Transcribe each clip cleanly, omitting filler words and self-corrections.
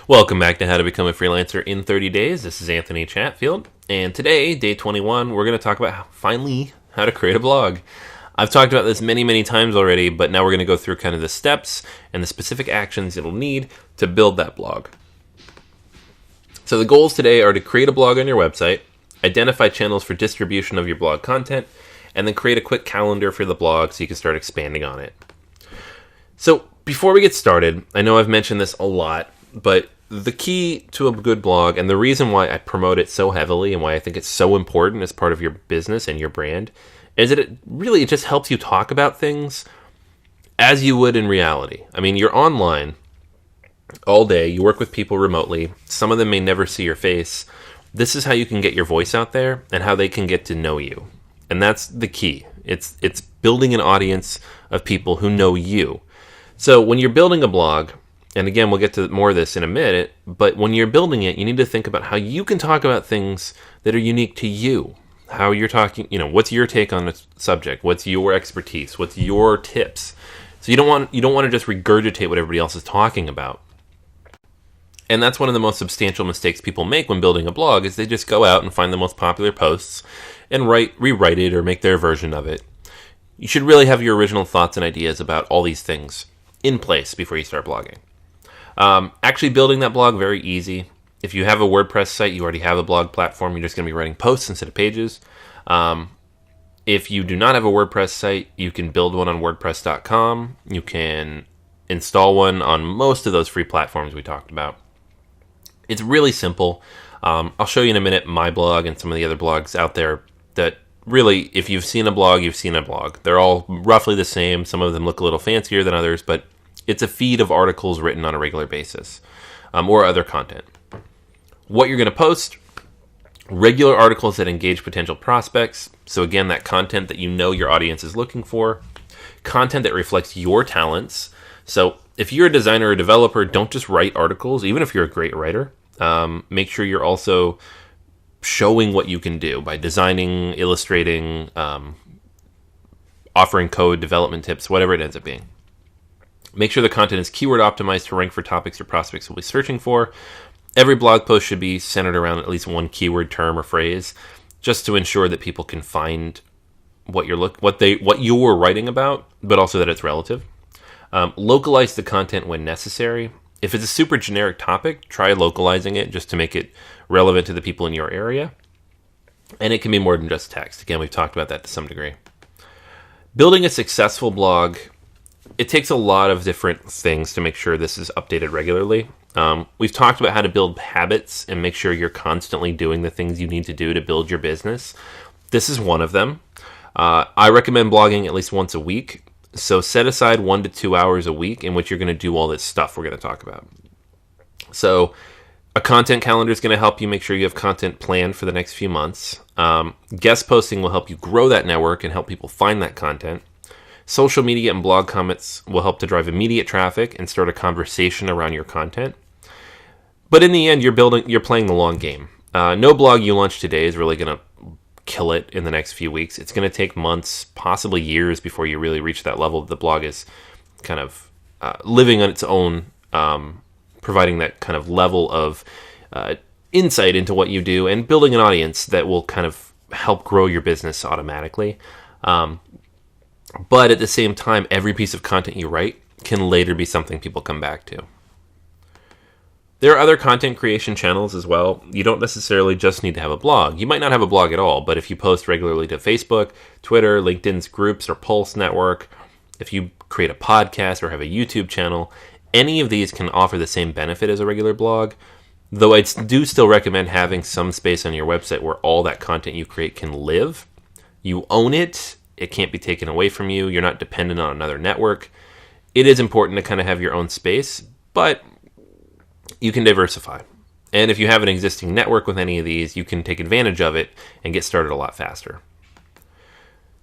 Welcome back to How to Become a Freelancer in 30 Days. This is Anthony Chatfield, and today, day 21, we're going to talk about how to create a blog. I've talked about this many times already, but now we're going to go through kind of the steps and the specific actions it'll need to build that blog. So the goals today are to create a blog on your website, identify channels for distribution of your blog content, and then create a quick calendar for the blog so you can start expanding on it. So before we get started, I know I've mentioned this a lot, but the key to a good blog, and the reason why I promote it so heavily and why I think it's so important as part of your business and your brand, is that it just helps you talk about things as you would in reality. I mean, you're online all day, you work with people remotely, some of them may never see your face. This is how you can get your voice out there and how they can get to know you. And that's the key. It's building an audience of people who know you. So when you're building a blog, and again, we'll get to more of this in a minute, but when you're building it, you need to think about how you can talk about things that are unique to you. How you're talking, what's your take on a subject? What's your expertise? What's your tips? So you don't want to just regurgitate what everybody else is talking about. And that's one of the most substantial mistakes people make when building a blog, is they just go out and find the most popular posts and rewrite it or make their version of it. You should really have your original thoughts and ideas about all these things in place before you start blogging. Actually building that blog, very easy. If you have a WordPress site, you already have a blog platform, you're just going to be writing posts instead of pages. If you do not have a WordPress site, you can build one on WordPress.com. You can install one on most of those free platforms we talked about. It's really simple. I'll show you in a minute my blog and some of the other blogs out there that really, if you've seen a blog, you've seen a blog. They're all roughly the same. Some of them look a little fancier than others, but it's a feed of articles written on a regular basis, or other content. What you're going to post: regular articles that engage potential prospects. So again, that content that you know your audience is looking for. Content that reflects your talents. So if you're a designer or developer, don't just write articles, even if you're a great writer. Make sure you're also showing what you can do by designing, illustrating, offering code, development tips, whatever it ends up being. Make sure the content is keyword optimized to rank for topics your prospects will be searching for. Every blog post should be centered around at least one keyword, term, or phrase, just to ensure that people can find what you're writing about, but also that it's relative. Localize the content when necessary. If it's a super generic topic, try localizing it just to make it relevant to the people in your area. And it can be more than just text. Again, we've talked about that to some degree. Building a successful blog, it takes a lot of different things to make sure this is updated regularly. We've talked about how to build habits and make sure you're constantly doing the things you need to do to build your business. This is one of them. I recommend blogging at least once a week. So set aside 1 to 2 hours a week in which you're going to do all this stuff we're going to talk about. So a content calendar is going to help you make sure you have content planned for the next few months. Guest posting will help you grow that network and help people find that content. Social media and blog comments will help to drive immediate traffic and start a conversation around your content. But in the end, you're playing the long game. No blog you launch today is really going to kill it in the next few weeks. It's going to take months, possibly years, before you really reach that level. The blog is kind of living on its own, providing that kind of level of insight into what you do and building an audience that will kind of help grow your business automatically. But at the same time, every piece of content you write can later be something people come back to. There are other content creation channels as well. You don't necessarily just need to have a blog. You might not have a blog at all, but if you post regularly to Facebook, Twitter, LinkedIn's groups or Pulse Network, if you create a podcast or have a YouTube channel, any of these can offer the same benefit as a regular blog, though I do still recommend having some space on your website where all that content you create can live. You own it. It can't be taken away from you. You're not dependent on another network. It is important to kind of have your own space, but you can diversify. And if you have an existing network with any of these, you can take advantage of it and get started a lot faster.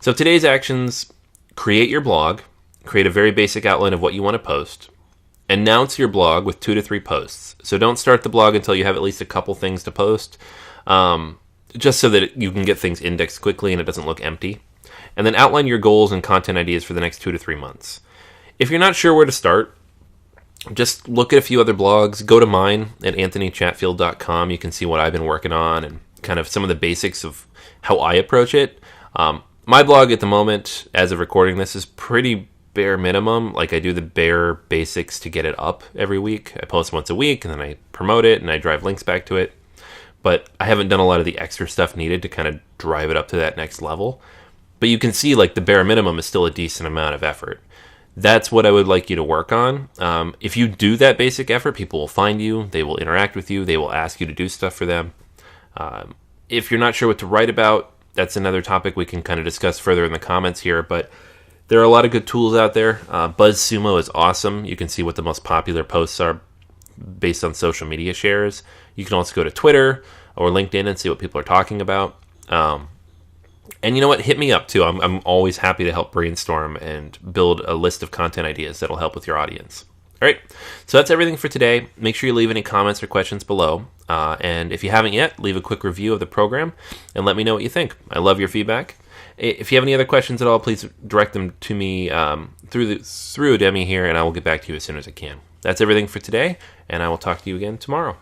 So today's actions: create your blog, create a very basic outline of what you want to post, announce your blog with 2 to 3 posts. So don't start the blog until you have at least a couple things to post, just so that you can get things indexed quickly and it doesn't look empty. And then outline your goals and content ideas for the next 2 to 3 months. If you're not sure where to start, just look at a few other blogs. Go to mine at anthonychatfield.com. You can see what I've been working on and kind of some of the basics of how I approach it. My blog at the moment, as of recording this, is pretty bare minimum. Like, I do the bare basics to get it up every week. I post once a week, and then I promote it, and I drive links back to it. But I haven't done a lot of the extra stuff needed to kind of drive it up to that next level. But you can see, like, the bare minimum is still a decent amount of effort. That's what I would like you to work on. If you do that basic effort, people will find you, they will interact with you, they will ask you to do stuff for them. If you're not sure what to write about, that's another topic we can kind of discuss further in the comments here, but there are a lot of good tools out there. BuzzSumo is awesome. You can see what the most popular posts are based on social media shares. You can also go to Twitter or LinkedIn and see what people are talking about. And you know what? Hit me up too. I'm always happy to help brainstorm and build a list of content ideas that'll help with your audience. All right, so that's everything for today. Make sure you leave any comments or questions below. And if you haven't yet, leave a quick review of the program and let me know what you think. I love your feedback. If you have any other questions at all, please direct them to me through Udemy here, and I will get back to you as soon as I can. That's everything for today, and I will talk to you again tomorrow.